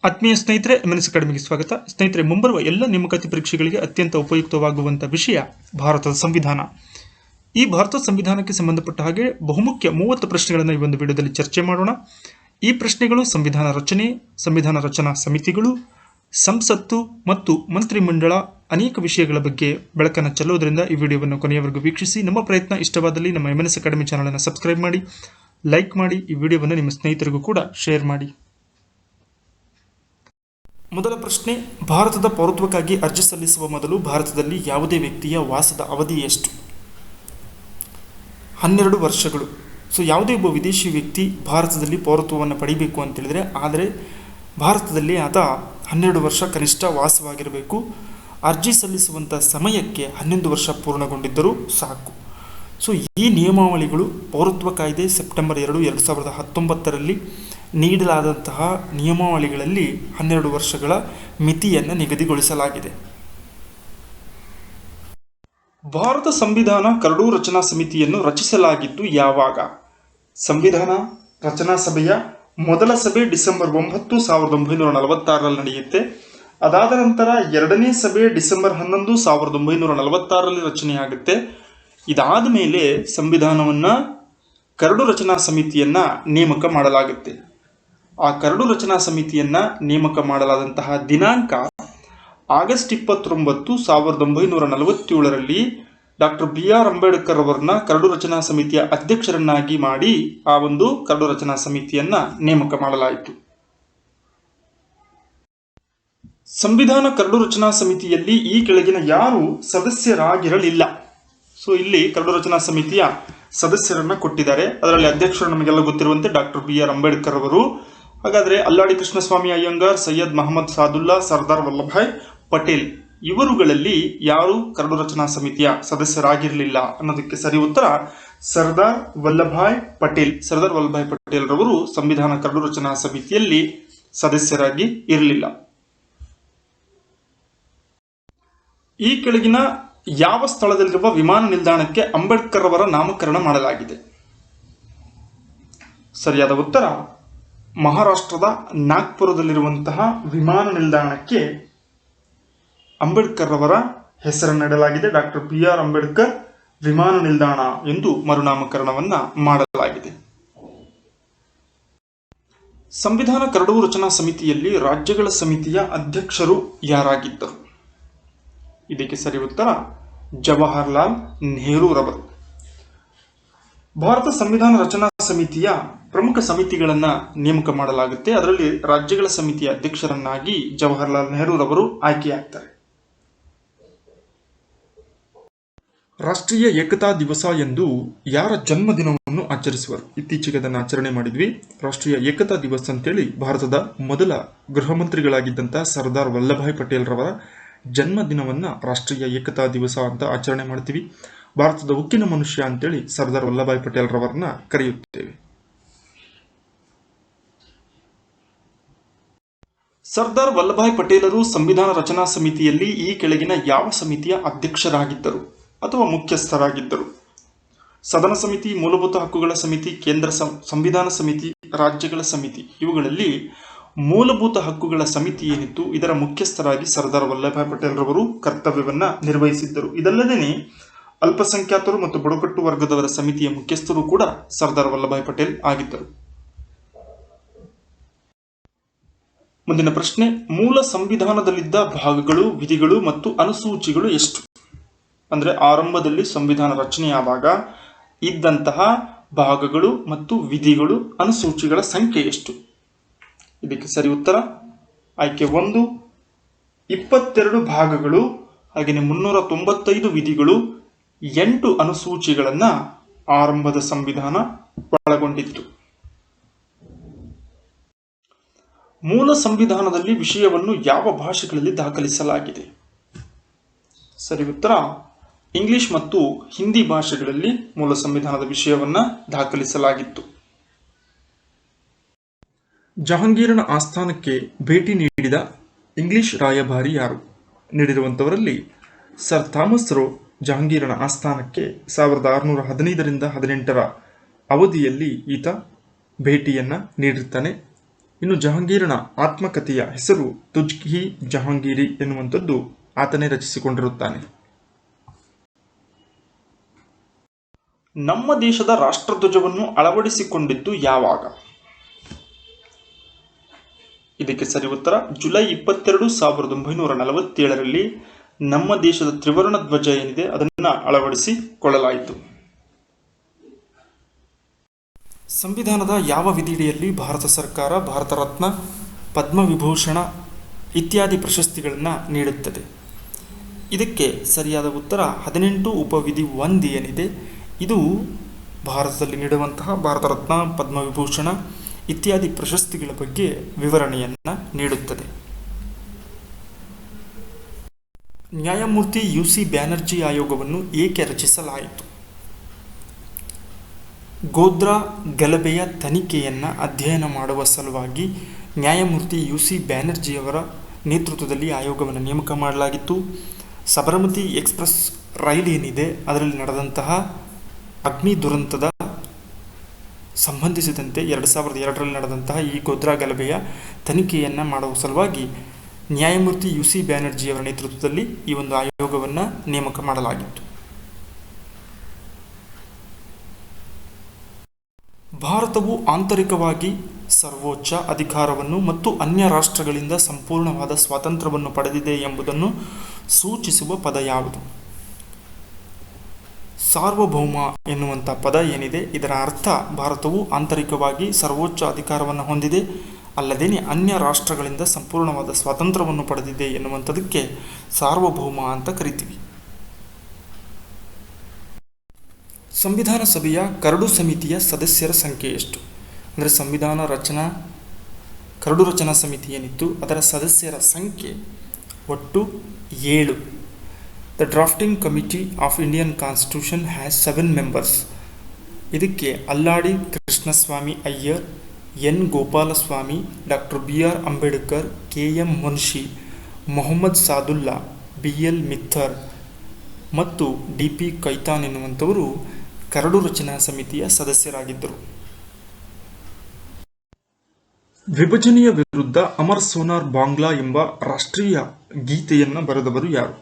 ಆತ್ಮೀಯ ಸ್ನೇಹಿತರೆ, MNS ಅಕಾಡೆಮಿಗೆ ಸ್ವಾಗತ. ಸ್ನೇಹಿತರೆ, ಮುಂಬರುವ ಎಲ್ಲ ನೇಮಕಾತಿ ಪರೀಕ್ಷೆಗಳಿಗೆ ಅತ್ಯಂತ ಉಪಯುಕ್ತವಾಗುವಂತಹ ವಿಷಯ ಭಾರತದ ಸಂವಿಧಾನ. ಈ ಭಾರತದ ಸಂವಿಧಾನಕ್ಕೆ ಸಂಬಂಧಪಟ್ಟ ಹಾಗೆ ಬಹುಮುಖ್ಯ 30 ಪ್ರಶ್ನೆಗಳನ್ನು ಈ ಒಂದು ವಿಡಿಯೋದಲ್ಲಿ ಚರ್ಚೆ ಮಾಡೋಣ. ಈ ಪ್ರಶ್ನೆಗಳು ಸಂವಿಧಾನ ರಚನೆ, ಸಂವಿಧಾನ ರಚನಾ ಸಮಿತಿಗಳು, ಸಂಸತ್ತು ಮತ್ತು ಮಂತ್ರಿಮಂಡಲ ಅನೇಕ ವಿಷಯಗಳ ಬಗ್ಗೆ ಬೆಳಕನ್ನು ಚೆಲ್ಲೋದ್ರಿಂದ ಈ ವಿಡಿಯೋವನ್ನು ಕೊನೆಯವರೆಗೂ ವೀಕ್ಷಿಸಿ. ನಮ್ಮ ಪ್ರಯತ್ನ ಇಷ್ಟವಾದಲ್ಲಿ ನಮ್ಮ MNS ಅಕಾಡೆಮಿ ಚಾನಲನ್ನು ಸಬ್ಸ್ಕ್ರೈಬ್ ಮಾಡಿ, ಲೈಕ್ ಮಾಡಿ, ಈ ವಿಡಿಯೋವನ್ನು ನಿಮ್ಮ ಸ್ನೇಹಿತರಿಗೂ ಕೂಡ ಶೇರ್ ಮಾಡಿ. ಮೊದಲ ಪ್ರಶ್ನೆ, ಭಾರತದ ಪೌರತ್ವಕ್ಕಾಗಿ ಅರ್ಜಿ ಸಲ್ಲಿಸುವ ಮೊದಲು ಭಾರತದಲ್ಲಿ ಯಾವುದೇ ವ್ಯಕ್ತಿಯ ವಾಸದ ಅವಧಿ ಎಷ್ಟು? 12 ವರ್ಷಗಳು. ಸೊ ಯಾವುದೇ ಒಬ್ಬ ವಿದೇಶಿ ವ್ಯಕ್ತಿ ಭಾರತದಲ್ಲಿ ಪೌರತ್ವವನ್ನು ಪಡಿಬೇಕು ಅಂತೇಳಿದರೆ ಆದರೆ ಭಾರತದಲ್ಲಿ ಆತ 12 ವರ್ಷ ಕನಿಷ್ಠ ವಾಸವಾಗಿರಬೇಕು. ಅರ್ಜಿ ಸಲ್ಲಿಸುವಂಥ ಸಮಯಕ್ಕೆ 11 ವರ್ಷ ಪೂರ್ಣಗೊಂಡಿದ್ದರೂ ಸಾಕು. ಸೊ ಈ ನಿಯಮಾವಳಿಗಳು ಪೌರತ್ವ ಕಾಯ್ದೆ ಸೆಪ್ಟೆಂಬರ್ 2, 2019ರಲ್ಲಿ ನೀಡಲಾದಂತಹ ನಿಯಮಾವಳಿಗಳಲ್ಲಿ 12 ವರ್ಷಗಳ ಮಿತಿಯನ್ನು ನಿಗದಿಗೊಳಿಸಲಾಗಿದೆ. ಭಾರತ ಸಂವಿಧಾನ ಕರಡು ರಚನಾ ಸಮಿತಿಯನ್ನು ರಚಿಸಲಾಗಿದ್ದು ಯಾವಾಗ? ಸಂವಿಧಾನ ರಚನಾ ಸಭೆಯ ಮೊದಲ ಸಭೆ ಡಿಸೆಂಬರ್ 9, 1946ರಲ್ಲಿ ನಡೆಯುತ್ತೆ. ಅದಾದ ನಂತರ ಎರಡನೇ ಸಭೆ ಡಿಸೆಂಬರ್ 11, 1946ರಲ್ಲಿ ರಚನೆಯಾಗುತ್ತೆ. ಇದಾದ ಮೇಲೆ ಸಂವಿಧಾನವನ್ನು ಕರಡು ರಚನಾ ಸಮಿತಿಯನ್ನು ನೇಮಕ ಮಾಡಲಾಗುತ್ತೆ. ಆ ಕರಡು ರಚನಾ ಸಮಿತಿಯನ್ನು ನೇಮಕ ಮಾಡಲಾದಂತಹ ದಿನಾಂಕ ಆಗಸ್ಟ್ 29, 1947ರಲ್ಲಿ ಡಾಕ್ಟರ್ BR ಅಂಬೇಡ್ಕರ್ ಅವರನ್ನ ಕರಡು ರಚನಾ ಸಮಿತಿಯ ಅಧ್ಯಕ್ಷರನ್ನಾಗಿ ಮಾಡಿ ಆ ಒಂದು ಕರಡು ರಚನಾ ಸಮಿತಿಯನ್ನು ನೇಮಕ ಮಾಡಲಾಯಿತು. ಸಂವಿಧಾನ ಕರಡು ರಚನಾ ಸಮಿತಿಯಲ್ಲಿ ಈ ಕೆಳಗಿನ ಯಾರು ಸದಸ್ಯರಾಗಿರಲಿಲ್ಲ? ಸೊ ಇಲ್ಲಿ ಕರಡು ರಚನಾ ಸಮಿತಿಯ ಸದಸ್ಯರನ್ನ ಕೊಟ್ಟಿದ್ದಾರೆ. ಅದರಲ್ಲಿ ಅಧ್ಯಕ್ಷರು ನಮಗೆಲ್ಲ ಗೊತ್ತಿರುವಂತೆ ಡಾಕ್ಟರ್ BR ಅಂಬೇಡ್ಕರ್ ಅವರು. ಹಾಗಾದರೆ ಅಲ್ಲಾಡಿ ಕೃಷ್ಣಸ್ವಾಮಿ ಅಯ್ಯಂಗಾರ್, ಸೈಯದ್ ಮಹಮ್ಮದ್ ಸಾದುಲ್ಲಾ, ಸರ್ದಾರ್ ವಲ್ಲಭಾಯ್ ಪಟೇಲ್ ಇವರುಗಳಲ್ಲಿ ಯಾರು ಕರಡು ರಚನಾ ಸಮಿತಿಯ ಸದಸ್ಯರಾಗಿರಲಿಲ್ಲ ಅನ್ನೋದಕ್ಕೆ ಸರಿ ಉತ್ತರ ಸರ್ದಾರ್ ವಲ್ಲಭಾಯ್ ಪಟೇಲ್. ಸರ್ದಾರ್ ವಲ್ಲಭಾಯ್ ಪಟೇಲ್ ರವರು ಸಂವಿಧಾನ ಕರಡು ರಚನಾ ಸಮಿತಿಯಲ್ಲಿ ಸದಸ್ಯರಾಗಿ ಇರಲಿಲ್ಲ. ಈ ಕೆಳಗಿನ ಯಾವ ಸ್ಥಳದಲ್ಲಿರುವ ವಿಮಾನ ನಿಲ್ದಾಣಕ್ಕೆ ಅಂಬೇಡ್ಕರ್ ಅವರ ನಾಮಕರಣ ಮಾಡಲಾಗಿದೆ? ಸರಿಯಾದ ಉತ್ತರ ಮಹಾರಾಷ್ಟ್ರದ ನಾಗ್ಪುರದಲ್ಲಿರುವಂತಹ ವಿಮಾನ ನಿಲ್ದಾಣಕ್ಕೆ ಅಂಬೇಡ್ಕರ್ ಅವರ ಹೆಸರನ್ನಿಡಲಾಗಿದೆ. ಡಾಕ್ಟರ್ BR ಅಂಬೇಡ್ಕರ್ ವಿಮಾನ ನಿಲ್ದಾಣ ಎಂದು ಮರುನಾಮಕರಣವನ್ನ ಮಾಡಲಾಗಿದೆ. ಸಂವಿಧಾನ ಕರಡು ರಚನಾ ಸಮಿತಿಯಲ್ಲಿ ರಾಜ್ಯಗಳ ಸಮಿತಿಯ ಅಧ್ಯಕ್ಷರು ಯಾರಾಗಿದ್ದರು? ಇದಕ್ಕೆ ಸರಿ ಉತ್ತರ ಜವಾಹರ್ಲಾಲ್ ನೆಹರು ರವರು. ಭಾರತ ಸಂವಿಧಾನ ರಚನಾ ಸಮಿತಿಯ ಪ್ರಮುಖ ಸಮಿತಿಗಳನ್ನು ನೇಮಕ ಮಾಡಲಾಗುತ್ತೆ. ಅದರಲ್ಲಿ ರಾಜ್ಯಗಳ ಸಮಿತಿಯ ಅಧ್ಯಕ್ಷರನ್ನಾಗಿ ಜವಾಹರ್ಲಾಲ್ ನೆಹರು ರವರು ಆಯ್ಕೆಯಾಗ್ತಾರೆ. ರಾಷ್ಟ್ರೀಯ ಏಕತಾ ದಿವಸ ಎಂದು ಯಾರ ಜನ್ಮದಿನವನ್ನು ಆಚರಿಸುವರು? ಇತ್ತೀಚೆಗೆ ಅದನ್ನು ಆಚರಣೆ ಮಾಡಿದ್ವಿ. ರಾಷ್ಟ್ರೀಯ ಏಕತಾ ದಿವಸ ಅಂತೇಳಿ ಭಾರತದ ಮೊದಲ ಗೃಹ ಮಂತ್ರಿಗಳಾಗಿದ್ದಂಥ ಸರ್ದಾರ್ ವಲ್ಲಭಾಯ್ ಪಟೇಲ್ ರವರ ಜನ್ಮದಿನವನ್ನು ರಾಷ್ಟ್ರೀಯ ಏಕತಾ ದಿವಸ ಅಂತ ಆಚರಣೆ ಮಾಡ್ತೀವಿ. ಭಾರತದ ಉಕ್ಕಿನ ಮನುಷ್ಯ ಅಂತೇಳಿ ಸರ್ದಾರ್ ವಲ್ಲಭಾಯ್ ಪಟೇಲ್ ರವರನ್ನ ಕರೆಯುತ್ತೇವೆ. ಸರ್ದಾರ್ ವಲ್ಲಭಾಯ್ ಪಟೇಲರು ಸಂವಿಧಾನ ರಚನಾ ಸಮಿತಿಯಲ್ಲಿ ಈ ಕೆಳಗಿನ ಯಾವ ಸಮಿತಿಯ ಅಧ್ಯಕ್ಷರಾಗಿದ್ದರು ಅಥವಾ ಮುಖ್ಯಸ್ಥರಾಗಿದ್ದರು? ಸದನ ಸಮಿತಿ, ಮೂಲಭೂತ ಹಕ್ಕುಗಳ ಸಮಿತಿ, ಕೇಂದ್ರ ಸಂವಿಧಾನ ಸಮಿತಿ, ರಾಜ್ಯಗಳ ಸಮಿತಿ. ಇವುಗಳಲ್ಲಿ ಮೂಲಭೂತ ಹಕ್ಕುಗಳ ಸಮಿತಿ ಏನಿತ್ತು ಇದರ ಮುಖ್ಯಸ್ಥರಾಗಿ ಸರ್ದಾರ್ ವಲ್ಲಭಾಯ್ ಪಟೇಲ್ ರವರು ಕರ್ತವ್ಯವನ್ನ ನಿರ್ವಹಿಸಿದ್ದರು. ಇದಲ್ಲದೇ ಅಲ್ಪಸಂಖ್ಯಾತರು ಮತ್ತು ಬುಡಕಟ್ಟು ವರ್ಗದವರ ಸಮಿತಿಯ ಮುಖ್ಯಸ್ಥರು ಕೂಡ ಸರ್ದಾರ್ ವಲ್ಲಭಾಯ್ ಪಟೇಲ್ ಆಗಿದ್ದರು. ಮುಂದಿನ ಪ್ರಶ್ನೆ, ಮೂಲ ಸಂವಿಧಾನದಲ್ಲಿದ್ದ ಭಾಗಗಳು, ವಿಧಿಗಳು ಮತ್ತು ಅನುಸೂಚಿಗಳು ಎಷ್ಟು? ಅಂದ್ರೆ ಆರಂಭದಲ್ಲಿ ಸಂವಿಧಾನ ರಚನೆಯಾದಾಗ ಇದ್ದಂತಹ ಭಾಗಗಳು ಮತ್ತು ವಿಧಿಗಳು, ಅನುಸೂಚಿಗಳ ಸಂಖ್ಯೆ ಎಷ್ಟು? ಇದಕ್ಕೆ ಸರಿ ಉತ್ತರ ಆಯ್ಕೆ 1 22 ಭಾಗಗಳು, ಹಾಗೆಯೇ 395 ವಿಧಿಗಳು, 8 ಅನುಸೂಚಿಗಳನ್ನ ಆರಂಭದ ಸಂವಿಧಾನ ಒಳಗೊಂಡಿತ್ತು. ಮೂಲ ಸಂವಿಧಾನದಲ್ಲಿ ವಿಷಯವನ್ನು ಯಾವ ಭಾಷೆಗಳಲ್ಲಿ ದಾಖಲಿಸಲಾಗಿದೆ? ಸರಿ ಉತ್ತರ ಇಂಗ್ಲಿಷ್ ಮತ್ತು ಹಿಂದಿ ಭಾಷೆಗಳಲ್ಲಿ ಮೂಲ ಸಂವಿಧಾನದ ವಿಷಯವನ್ನ ದಾಖಲಿಸಲಾಗಿತ್ತು. ಜಹಾಂಗೀರನ ಆಸ್ಥಾನಕ್ಕೆ ಭೇಟಿ ನೀಡಿದ ಇಂಗ್ಲಿಷ್ ರಾಯಭಾರಿ ಯಾರು? ನೀಡಿರುವಂಥವರಲ್ಲಿ ಸರ್ ಥಾಮಸ್ ರೋ ಜಹಾಂಗೀರನ ಆಸ್ಥಾನಕ್ಕೆ 1615 ರಿಂದ 18ರ ಅವಧಿಯಲ್ಲಿ ಈತ ಭೇಟಿಯನ್ನು ನೀಡಿರ್ತಾನೆ. ಇನ್ನು ಜಹಾಂಗೀರನ ಆತ್ಮಕಥೆಯ ಹೆಸರು ತುಜ್ಕಿ ಜಹಾಂಗೀರಿ ಎನ್ನುವಂಥದ್ದು ಆತನೇ ರಚಿಸಿಕೊಂಡಿರುತ್ತಾನೆ. ನಮ್ಮ ದೇಶದ ರಾಷ್ಟ್ರಧ್ವಜವನ್ನು ಅಳವಡಿಸಿಕೊಂಡಿದ್ದು ಯಾವಾಗ? ಇದಕ್ಕೆ ಸರಿ ಉತ್ತರ ಜುಲೈ 22, 1947ರಲ್ಲಿ ನಮ್ಮ ದೇಶದ ತ್ರಿವರ್ಣ ಧ್ವಜ ಏನಿದೆ ಅದನ್ನು ಅಳವಡಿಸಿಕೊಳ್ಳಲಾಯಿತು. ಸಂವಿಧಾನದ ಯಾವ ವಿಧಿಯಡಿಯಲ್ಲಿ ಭಾರತ ಸರ್ಕಾರ ಭಾರತ ರತ್ನ, ಪದ್ಮವಿಭೂಷಣ ಇತ್ಯಾದಿ ಪ್ರಶಸ್ತಿಗಳನ್ನು ನೀಡುತ್ತದೆ? ಇದಕ್ಕೆ ಸರಿಯಾದ ಉತ್ತರ 18 ಉಪವಿಧಿ 1 ಏನಿದೆ ಇದು ಭಾರತದಲ್ಲಿ ನೀಡುವಂತಹ ಭಾರತ ರತ್ನ, ಪದ್ಮವಿಭೂಷಣ ಇತ್ಯಾದಿ ಪ್ರಶಸ್ತಿಗಳ ಬಗ್ಗೆ ವಿವರಣೆಯನ್ನು ನೀಡುತ್ತದೆ. ನ್ಯಾಯಮೂರ್ತಿ UC ಬ್ಯಾನರ್ಜಿ ಆಯೋಗವನ್ನು ಏಕೆ ರಚಿಸಲಾಯಿತು? ಗೋಧ್ರಾ ಗಲಭೆಯ ತನಿಖೆಯನ್ನು ಅಧ್ಯಯನ ಮಾಡುವ ಸಲುವಾಗಿ ನ್ಯಾಯಮೂರ್ತಿ UC ಬ್ಯಾನರ್ಜಿಯವರ ನೇತೃತ್ವದಲ್ಲಿ ಆಯೋಗವನ್ನು ನೇಮಕ ಮಾಡಲಾಗಿತ್ತು. ಸಬರಮತಿ ಎಕ್ಸ್ಪ್ರೆಸ್ ರೈಲು ಏನಿದೆ ಅದರಲ್ಲಿ ನಡೆದಂತಹ ಅಗ್ನಿ ದುರಂತದ ಸಂಬಂಧಿಸಿದಂತೆ 2002ರಲ್ಲಿ ನಡೆದಂತಹ ಈ ಗೋಧ್ರಾ ಗಲಭೆಯ ತನಿಖೆಯನ್ನು ಮಾಡುವ ಸಲುವಾಗಿ ನ್ಯಾಯಮೂರ್ತಿ UC ಬ್ಯಾನರ್ಜಿಯವರ ನೇತೃತ್ವದಲ್ಲಿ ಈ ಒಂದು ಆಯೋಗವನ್ನು ನೇಮಕ ಮಾಡಲಾಗಿತ್ತು. ಭಾರತವು ಆಂತರಿಕವಾಗಿ ಸರ್ವೋಚ್ಚ ಅಧಿಕಾರವನ್ನು ಮತ್ತು ಅನ್ಯ ರಾಷ್ಟ್ರಗಳಿಂದ ಸಂಪೂರ್ಣವಾದ ಸ್ವಾತಂತ್ರ್ಯವನ್ನು ಪಡೆದಿದೆ ಎಂಬುದನ್ನು ಸೂಚಿಸುವ ಪದ ಯಾವುದು? ಸಾರ್ವಭೌಮ ಎನ್ನುವಂಥ ಪದ ಏನಿದೆ ಇದರ ಅರ್ಥ ಭಾರತವು ಆಂತರಿಕವಾಗಿ ಸರ್ವೋಚ್ಚ ಅಧಿಕಾರವನ್ನು ಹೊಂದಿದೆ, ಅಲ್ಲದೇನೆ ಅನ್ಯ ರಾಷ್ಟ್ರಗಳಿಂದ ಸಂಪೂರ್ಣವಾದ ಸ್ವಾತಂತ್ರ್ಯವನ್ನು ಪಡೆದಿದೆ ಎನ್ನುವಂಥದಕ್ಕೆ ಸಾರ್ವಭೌಮ ಅಂತ ಕರಿತೀವಿ. ಸಂವಿಧಾನ ಸಭೆಯ ಕರಡು ಸಮಿತಿಯ ಸದಸ್ಯರ ಸಂಖ್ಯೆ ಎಷ್ಟು? ಅಂದರೆ ಸಂವಿಧಾನ ಕರಡು ರಚನಾ ಸಮಿತಿ ಏನಿತ್ತು ಅದರ ಸದಸ್ಯರ ಸಂಖ್ಯೆ ಒಟ್ಟು 7. The drafting committee of Indian constitution has 7 members. ಇದಕ್ಕೆ Alladi Krishnaswami Ayyar, N Gopalaswami, doctor BR Ambedkar, KM Munshi, Mohammad Saadulla, BL Mittar ಮತ್ತು DP ಕೈತಾನ್ ಎನ್ನುವಂಥವರು ಕರಡು ರಚನಾ ಸಮಿತಿಯ ಸದಸ್ಯರಾಗಿದ್ದರು. ವಿಭಜನೆಯ ವಿರುದ್ಧ ಅಮರ್ ಸೋನಾರ್ ಬಾಂಗ್ಲಾ ಎಂಬ ರಾಷ್ಟ್ರೀಯ ಗೀತೆಯನ್ನು ಬರೆದವರು ಯಾರು?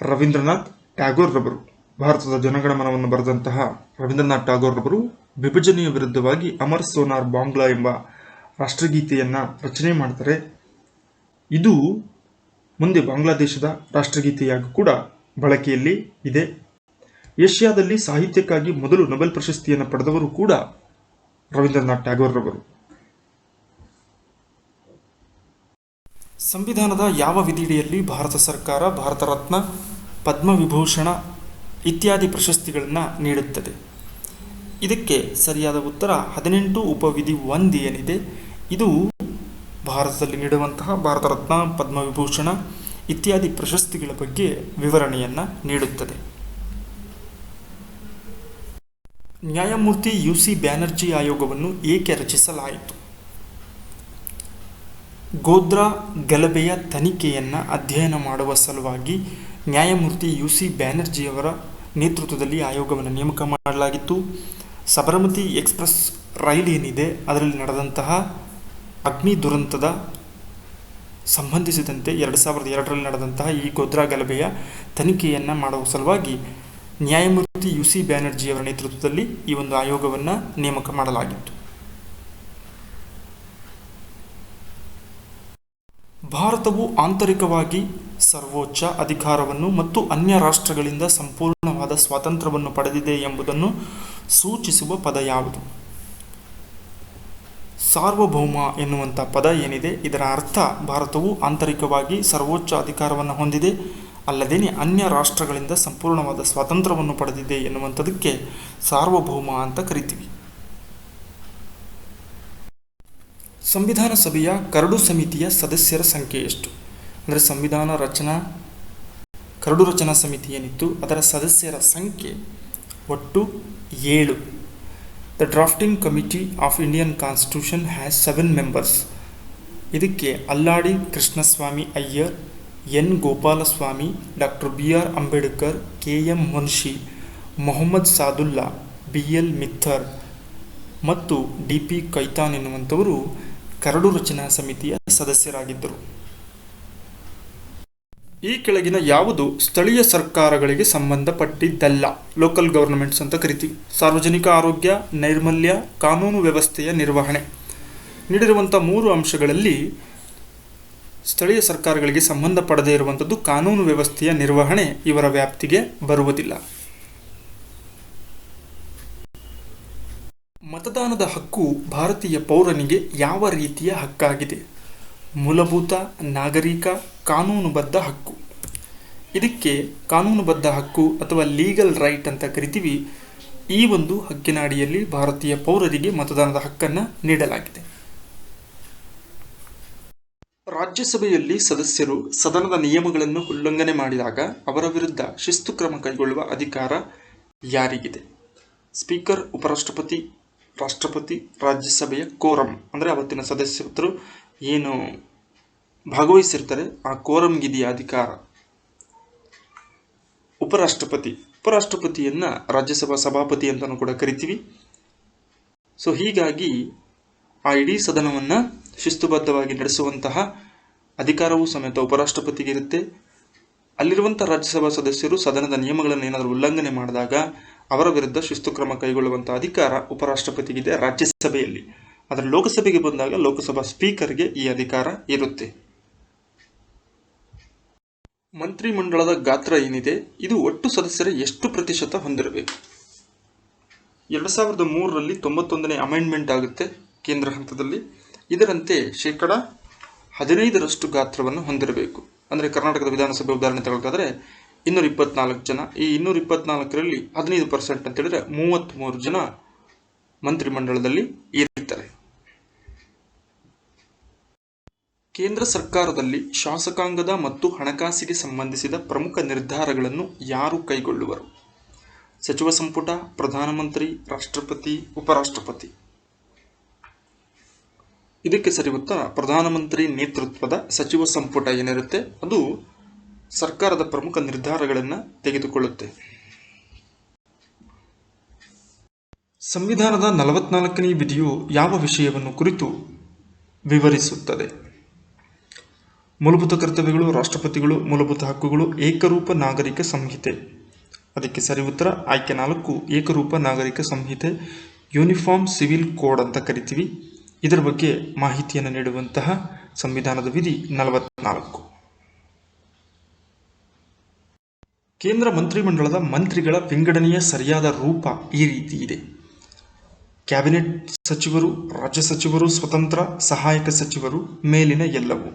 ರವೀಂದ್ರನಾಥ್ ಟ್ಯಾಗೋರ್ ರವರು. ಭಾರತದ ಜನಗಣಮನವನ್ನು ಬರೆದಂತಹ ರವೀಂದ್ರನಾಥ್ ಟ್ಯಾಗೋರ್ ರವರು ವಿಭಜನೆಯ ವಿರುದ್ಧವಾಗಿ ಅಮರ್ ಸೋನಾರ್ ಬಾಂಗ್ಲಾ ಎಂಬ ರಾಷ್ಟ್ರಗೀತೆಯನ್ನು ರಚನೆ ಮಾಡ್ತಾರೆ. ಇದು ಮುಂದೆ ಬಾಂಗ್ಲಾದೇಶದ ರಾಷ್ಟ್ರಗೀತೆಯಾಗಿ ಕೂಡ ಬಳಕೆಯಲ್ಲಿ ಇದೆ. ಏಷ್ಯಾದಲ್ಲಿ ಸಾಹಿತ್ಯಕ್ಕಾಗಿ ಮೊದಲು ನೊಬೆಲ್ ಪ್ರಶಸ್ತಿಯನ್ನು ಪಡೆದವರು ಕೂಡ ರವೀಂದ್ರನಾಥ್ ಟ್ಯಾಗೋರ್ ರವರು. ಸಂವಿಧಾನದ ಯಾವ ವಿಧಿಯಡಿಯಲ್ಲಿ ಭಾರತ ಸರ್ಕಾರ ಭಾರತ ರತ್ನ, ಪದ್ಮವಿಭೂಷಣ ಇತ್ಯಾದಿ ಪ್ರಶಸ್ತಿಗಳನ್ನು ನೀಡುತ್ತದೆ? ಇದಕ್ಕೆ ಸರಿಯಾದ ಉತ್ತರ 18 ಉಪವಿಧಿ 1 ಏನಿದೆ ಇದು ಭಾರತದಲ್ಲಿ ನೀಡುವಂತಹ ಭಾರತ ರತ್ನ, ಪದ್ಮವಿಭೂಷಣ ಇತ್ಯಾದಿ ಪ್ರಶಸ್ತಿಗಳ ಬಗ್ಗೆ ವಿವರಣೆಯನ್ನು ನೀಡುತ್ತದೆ. ನ್ಯಾಯಮೂರ್ತಿ UC ಬ್ಯಾನರ್ಜಿ ಆಯೋಗವನ್ನು ಏಕೆ ರಚಿಸಲಾಯಿತು? ಗೋಧ್ರಾ ಗಲಭೆಯ ತನಿಖೆಯನ್ನು ಅಧ್ಯಯನ ಮಾಡುವ ಸಲುವಾಗಿ ನ್ಯಾಯಮೂರ್ತಿ UC ಬ್ಯಾನರ್ಜಿಯವರ ನೇತೃತ್ವದಲ್ಲಿ ಆಯೋಗವನ್ನು ನೇಮಕ ಮಾಡಲಾಗಿತ್ತು. ಸಬರಮತಿ ಎಕ್ಸ್ಪ್ರೆಸ್ ರೈಲು ಏನಿದೆ ಅದರಲ್ಲಿ ನಡೆದಂತಹ ಅಗ್ನಿ ದುರಂತದ ಸಂಬಂಧಿಸಿದಂತೆ 2002ರಲ್ಲಿ ನಡೆದಂತಹ ಈ ಗೋಧ್ರಾ ಗಲಭೆಯ ತನಿಖೆಯನ್ನು ಮಾಡುವ ಸಲುವಾಗಿ ನ್ಯಾಯಮೂರ್ತಿ UC ಬ್ಯಾನರ್ಜಿಯವರ ನೇತೃತ್ವದಲ್ಲಿ ಈ ಒಂದು ಆಯೋಗವನ್ನು ನೇಮಕ ಮಾಡಲಾಗಿತ್ತು. ಭಾರತವು ಆಂತರಿಕವಾಗಿ ಸರ್ವೋಚ್ಚ ಅಧಿಕಾರವನ್ನು ಮತ್ತು ಅನ್ಯ ರಾಷ್ಟ್ರಗಳಿಂದ ಸಂಪೂರ್ಣವಾದ ಸ್ವಾತಂತ್ರ್ಯವನ್ನು ಪಡೆದಿದೆ ಎಂಬುದನ್ನು ಸೂಚಿಸುವ ಪದ ಯಾವುದು? ಸಾರ್ವಭೌಮ ಎನ್ನುವಂಥ ಪದ ಏನಿದೆ ಇದರ ಅರ್ಥ ಭಾರತವು ಆಂತರಿಕವಾಗಿ ಸರ್ವೋಚ್ಚ ಅಧಿಕಾರವನ್ನು ಹೊಂದಿದೆ, ಅಲ್ಲದೇನೆ ಅನ್ಯ ರಾಷ್ಟ್ರಗಳಿಂದ ಸಂಪೂರ್ಣವಾದ ಸ್ವಾತಂತ್ರ್ಯವನ್ನು ಪಡೆದಿದೆ ಎನ್ನುವಂಥದಕ್ಕೆ ಸಾರ್ವಭೌಮ ಅಂತ ಕರಿತೀವಿ. ಸಂವಿಧಾನ ಸಭೆಯ ಕರಡು ಸಮಿತಿಯ ಸದಸ್ಯರ ಸಂಖ್ಯೆ ಎಷ್ಟು? ಅಂದರೆ ಕರಡು ರಚನಾ ಸಮಿತಿ ಏನಿತ್ತು ಅದರ ಸದಸ್ಯರ ಸಂಖ್ಯೆ ಒಟ್ಟು 7. The drafting committee of Indian constitution has 7 members. ಇದಕ್ಕೆ Alladi Krishnaswami Ayyar, N Gopalaswami, doctor BR Ambedkar, KM Munshi, Mohammad Saadulla, BL Mittar ಮತ್ತು DP ಕೈತಾನ್ ಎನ್ನುವಂಥವರು ಕರಡು ರಚನಾ ಸಮಿತಿಯ ಸದಸ್ಯರಾಗಿದ್ದರು. ಈ ಕೆಳಗಿನ ಯಾವುದು ಸ್ಥಳೀಯ ಸರ್ಕಾರಗಳಿಗೆ ಸಂಬಂಧಪಟ್ಟಿದ್ದಲ್ಲ? ಲೋಕಲ್ ಗವರ್ನಮೆಂಟ್ಸ್ ಅಂತ ಕರಿತೀವಿ. ಸಾರ್ವಜನಿಕ ಆರೋಗ್ಯ, ನೈರ್ಮಲ್ಯ, ಕಾನೂನು ವ್ಯವಸ್ಥೆಯ ನಿರ್ವಹಣೆ. ನೀಡಿರುವಂಥ 3 ಅಂಶಗಳಲ್ಲಿ ಸ್ಥಳೀಯ ಸರ್ಕಾರಗಳಿಗೆ ಸಂಬಂಧಪಡದೇ ಇರುವಂಥದ್ದು ಕಾನೂನು ವ್ಯವಸ್ಥೆಯ ನಿರ್ವಹಣೆ ಇವರ ವ್ಯಾಪ್ತಿಗೆ ಬರುವುದಿಲ್ಲ. ಮತದಾನದ ಹಕ್ಕು ಭಾರತೀಯ ಪೌರನಿಗೆ ಯಾವ ರೀತಿಯ ಹಕ್ಕಾಗಿದೆ? ಮೂಲಭೂತ, ನಾಗರಿಕ, ಕಾನೂನುಬದ್ಧ ಹಕ್ಕು. ಇದಕ್ಕೆ ಕಾನೂನುಬದ್ಧ ಹಕ್ಕು ಅಥವಾ ಲೀಗಲ್ ರೈಟ್ ಅಂತ ಕರಿತೀವಿ. ಈ ಒಂದು ಹಕ್ಕಿನ ಅಡಿಯಲ್ಲಿ ಭಾರತೀಯ ಪೌರರಿಗೆ ಮತದಾನದ ಹಕ್ಕನ್ನು ನೀಡಲಾಗಿದೆ. ರಾಜ್ಯಸಭೆಯಲ್ಲಿ ಸದಸ್ಯರು ಸದನದ ನಿಯಮಗಳನ್ನು ಉಲ್ಲಂಘನೆ ಮಾಡಿದಾಗ ಅವರ ವಿರುದ್ಧ ಶಿಸ್ತು ಕ್ರಮ ಕೈಗೊಳ್ಳುವ ಅಧಿಕಾರ ಯಾರಿಗಿದೆ? ಸ್ಪೀಕರ್, ಉಪರಾಷ್ಟ್ರಪತಿ, ರಾಷ್ಟ್ರಪತಿ, ರಾಜ್ಯಸಭೆಯ ಕೋರಂ ಅಂದರೆ ಅವತ್ತಿನ ಸದಸ್ಯರು ಏನು ಭಾಗವಹಿಸಿರ್ತಾರೆ ಆ ಕೋರಂಗಿದೆಯ ಅಧಿಕಾರ. ಉಪರಾಷ್ಟ್ರಪತಿಯನ್ನ ರಾಜ್ಯಸಭಾ ಸಭಾಪತಿ ಅಂತಲೂ ಕೂಡ ಕರಿತೀವಿ. ಸೊ ಹೀಗಾಗಿ ಆ ಇಡೀ ಸದನವನ್ನು ಶಿಸ್ತುಬದ್ಧವಾಗಿ ನಡೆಸುವಂತಹ ಅಧಿಕಾರವೂ ಸಮೇತ ಉಪರಾಷ್ಟ್ರಪತಿಗೆ ಇರುತ್ತೆ. ಅಲ್ಲಿರುವಂಥ ರಾಜ್ಯಸಭಾ ಸದಸ್ಯರು ಸದನದ ನಿಯಮಗಳನ್ನು ಏನಾದರೂ ಉಲ್ಲಂಘನೆ ಮಾಡಿದಾಗ ಅವರ ವಿರುದ್ಧ ಶಿಸ್ತು ಕ್ರಮ ಕೈಗೊಳ್ಳುವಂಥ ಅಧಿಕಾರ ಉಪರಾಷ್ಟ್ರಪತಿಗಿದೆ ರಾಜ್ಯಸಭೆಯಲ್ಲಿ. ಆದರೆ ಲೋಕಸಭೆಗೆ ಬಂದಾಗ ಲೋಕಸಭಾ ಸ್ಪೀಕರ್ಗೆ ಈ ಅಧಿಕಾರ ಇರುತ್ತೆ. ಮಂತ್ರಿಮಂಡಲದ ಗಾತ್ರ ಏನಿದೆ ಇದು ಒಟ್ಟು ಸದಸ್ಯರ ಎಷ್ಟು ಪ್ರತಿಶತ ಹೊಂದಿರಬೇಕು? 2003ರಲ್ಲಿ 91ನೇ ಅಮೆಂಡ್ಮೆಂಟ್ ಆಗುತ್ತೆ ಕೇಂದ್ರ ಹಂತದಲ್ಲಿ. ಇದರಂತೆ 15% ಗಾತ್ರವನ್ನು ಹೊಂದಿರಬೇಕು. ಅಂದರೆ ಕರ್ನಾಟಕದ ವಿಧಾನಸಭೆ ಉದಾಹರಣೆ ತಗೊಳ್ತಾದ್ರೆ 224 ಜನ. ಈ 224ರಲ್ಲಿ 15% ಅಂತ ಹೇಳಿದ್ರೆ 33 ಜನ ಮಂತ್ರಿಮಂಡಲದಲ್ಲಿ ಇರ್ತಾರೆ. ಕೇಂದ್ರ ಸರ್ಕಾರದಲ್ಲಿ ಶಾಸಕಾಂಗದ ಮತ್ತು ಹಣಕಾಸಿಗೆ ಸಂಬಂಧಿಸಿದ ಪ್ರಮುಖ ನಿರ್ಧಾರಗಳನ್ನು ಯಾರು ಕೈಗೊಳ್ಳುವರು? ಸಚಿವ ಸಂಪುಟ, ಪ್ರಧಾನಮಂತ್ರಿ, ರಾಷ್ಟ್ರಪತಿ, ಉಪರಾಷ್ಟ್ರಪತಿ. ಇದಕ್ಕೆ ಸರಿ ಉತ್ತರ ಪ್ರಧಾನಮಂತ್ರಿ ನೇತೃತ್ವದ ಸಚಿವ ಸಂಪುಟ ಏನಿರುತ್ತೆ ಅದು ಸರ್ಕಾರದ ಪ್ರಮುಖ ನಿರ್ಧಾರಗಳನ್ನು ತೆಗೆದುಕೊಳ್ಳುತ್ತೆ. ಸಂವಿಧಾನದ 44ನೇ ವಿಧಿಯು ಯಾವ ವಿಷಯವನ್ನು ಕುರಿತು ವಿವರಿಸುತ್ತದೆ? ಮೂಲಭೂತ ಕರ್ತವ್ಯಗಳು, ರಾಷ್ಟ್ರಪತಿಗಳು, ಮೂಲಭೂತ ಹಕ್ಕುಗಳು, ಏಕರೂಪ ನಾಗರಿಕ ಸಂಹಿತೆ. ಅದಕ್ಕೆ ಸರಿ ಉತ್ತರ ಆಯ್ಕೆ 4 ಏಕರೂಪ ನಾಗರಿಕ ಸಂಹಿತೆ, ಯೂನಿಫಾರ್ಮ್ ಸಿವಿಲ್ ಕೋಡ್ ಅಂತ ಕರಿತೀವಿ. ಇದರ ಬಗ್ಗೆ ಮಾಹಿತಿಯನ್ನು ನೀಡುವಂತಹ ಸಂವಿಧಾನದ ವಿಧಿ 44. ಕೇಂದ್ರ ಮಂತ್ರಿಮಂಡಲದ ಮಂತ್ರಿಗಳ ವಿಂಗಡಣೆಯ ಸರಿಯಾದ ರೂಪ ಈ ರೀತಿ ಇದೆ: ಕ್ಯಾಬಿನೆಟ್ ಸಚಿವರು, ರಾಜ್ಯ ಸಚಿವರು, ಸ್ವತಂತ್ರ, ಸಹಾಯಕ ಸಚಿವರು, ಮೇಲಿನ ಎಲ್ಲವೂ.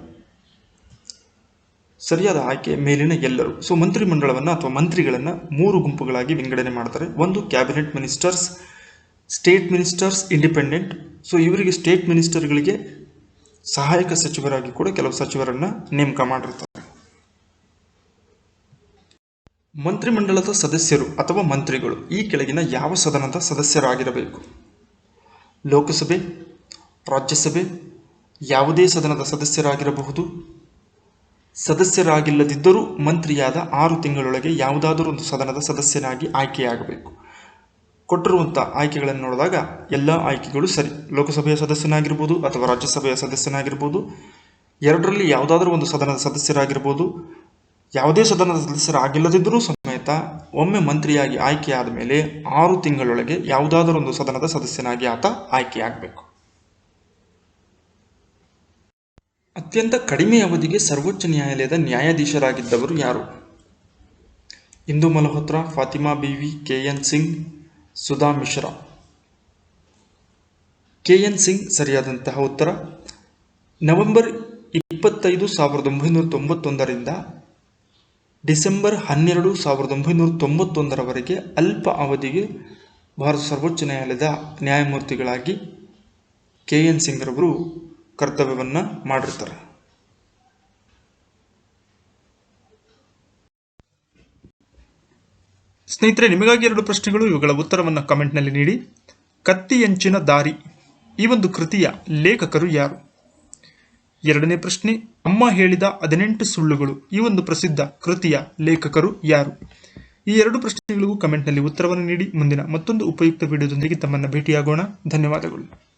ಸರಿಯಾದ ಆಯ್ಕೆ ಮೇಲಿನ ಎಲ್ಲರೂ. ಸೊ ಮಂತ್ರಿಮಂಡಲವನ್ನು ಅಥವಾ ಮಂತ್ರಿಗಳನ್ನು 3 ಗುಂಪುಗಳಾಗಿ ವಿಂಗಡಣೆ ಮಾಡ್ತಾರೆ. ಒಂದು cabinet ministers, state ministers, independent. So ಇವರಿಗೆ ಸ್ಟೇಟ್ ಮಿನಿಸ್ಟರ್ಗಳಿಗೆ ಸಹಾಯಕ ಸಚಿವರಾಗಿ ಕೂಡ ಕೆಲವು ಸಚಿವರನ್ನು ನೇಮಕ ಮಾಡಿರ್ತಾರೆ. ಮಂತ್ರಿಮಂಡಲದ ಸದಸ್ಯರು ಅಥವಾ ಮಂತ್ರಿಗಳು ಈ ಕೆಳಗಿನ ಯಾವ ಸದನದ ಸದಸ್ಯರಾಗಿರಬೇಕು? ಲೋಕಸಭೆ, ರಾಜ್ಯಸಭೆ, ಯಾವುದೇ ಸದನದ ಸದಸ್ಯರಾಗಿರಬಹುದು. ಸದಸ್ಯರಾಗಿಲ್ಲದಿದ್ದರೂ ಮಂತ್ರಿಯಾದ 6 ತಿಂಗಳೊಳಗೆ ಯಾವುದಾದರೂ ಒಂದು ಸದನದ ಸದಸ್ಯನಾಗಿ ಆಯ್ಕೆಯಾಗಬೇಕು. ಕೊಟ್ಟಿರುವಂಥ ಆಯ್ಕೆಗಳನ್ನು ನೋಡಿದಾಗ ಎಲ್ಲ ಆಯ್ಕೆಗಳು ಸರಿ. ಲೋಕಸಭೆಯ ಸದಸ್ಯನಾಗಿರ್ಬೋದು ಅಥವಾ ರಾಜ್ಯಸಭೆಯ ಸದಸ್ಯನಾಗಿರ್ಬೋದು. 2ರಲ್ಲಿ ಯಾವುದಾದ್ರೂ ಒಂದು ಸದನದ ಸದಸ್ಯರಾಗಿರ್ಬೋದು. ಯಾವುದೇ ಸದನದ ಸದಸ್ಯರಾಗಿಲ್ಲದಿದ್ದರೂ ಸಮೇತ ಒಮ್ಮೆ ಮಂತ್ರಿಯಾಗಿ ಆಯ್ಕೆಯಾದ ಮೇಲೆ 6 ತಿಂಗಳೊಳಗೆ ಯಾವುದಾದರೂ ಒಂದು ಸದನದ ಸದಸ್ಯನಾಗಿ ಆತ ಆಯ್ಕೆಯಾಗಬೇಕು. ಅತ್ಯಂತ ಕಡಿಮೆ ಅವಧಿಗೆ ಸರ್ವೋಚ್ಚ ನ್ಯಾಯಾಲಯದ ನ್ಯಾಯಾಧೀಶರಾಗಿದ್ದವರು ಯಾರು? ಇಂದು ಮಲ್ಹೋತ್ರಾ, ಫಾತಿಮಾ ಬೀವಿ, KN ಸಿಂಗ್, ಸುಧಾ ಮಿಶ್ರಾ. KN ಸಿಂಗ್ ಸರಿಯಾದಂತಹ ಉತ್ತರ. ನವೆಂಬರ್ 25, 1991ರಿಂದ ಡಿಸೆಂಬರ್ 12, 1991ರವರೆಗೆ ಅಲ್ಪ ಅವಧಿಗೆ ಭಾರತ ಸರ್ವೋಚ್ಚ ನ್ಯಾಯಾಲಯದ ನ್ಯಾಯಮೂರ್ತಿಗಳಾಗಿ KN ಸಿಂಗ್ ರವರು ಕರ್ತವ್ಯವನ್ನು ಮಾಡಿರ್ತಾರೆ. ಸ್ನೇಹಿತರೆ, ನಿಮಗಾಗಿ 2 ಪ್ರಶ್ನೆಗಳು. ಇವುಗಳ ಉತ್ತರವನ್ನು ಕಮೆಂಟ್ನಲ್ಲಿ ನೀಡಿ. ಕತ್ತಿಯಂಚಿನ ದಾರಿ ಈ ಒಂದು ಕೃತಿಯ ಲೇಖಕರು ಯಾರು? 2ನೇ ಪ್ರಶ್ನೆ, ಅಮ್ಮ ಹೇಳಿದ 18 ಸುಳ್ಳುಗಳು ಈ ಒಂದು ಪ್ರಸಿದ್ಧ ಕೃತಿಯ ಲೇಖಕರು ಯಾರು? ಈ ಎರಡು ಪ್ರಶ್ನೆಗಳಿಗೂ ಕಮೆಂಟ್ನಲ್ಲಿ ಉತ್ತರವನ್ನು ನೀಡಿ ಮುಂದಿನ ಮತ್ತೊಂದು ಉಪಯುಕ್ತ ವಿಡಿಯೋದೊಂದಿಗೆ ತಮ್ಮನ್ನು ಭೇಟಿಯಾಗೋಣ. ಧನ್ಯವಾದಗಳು.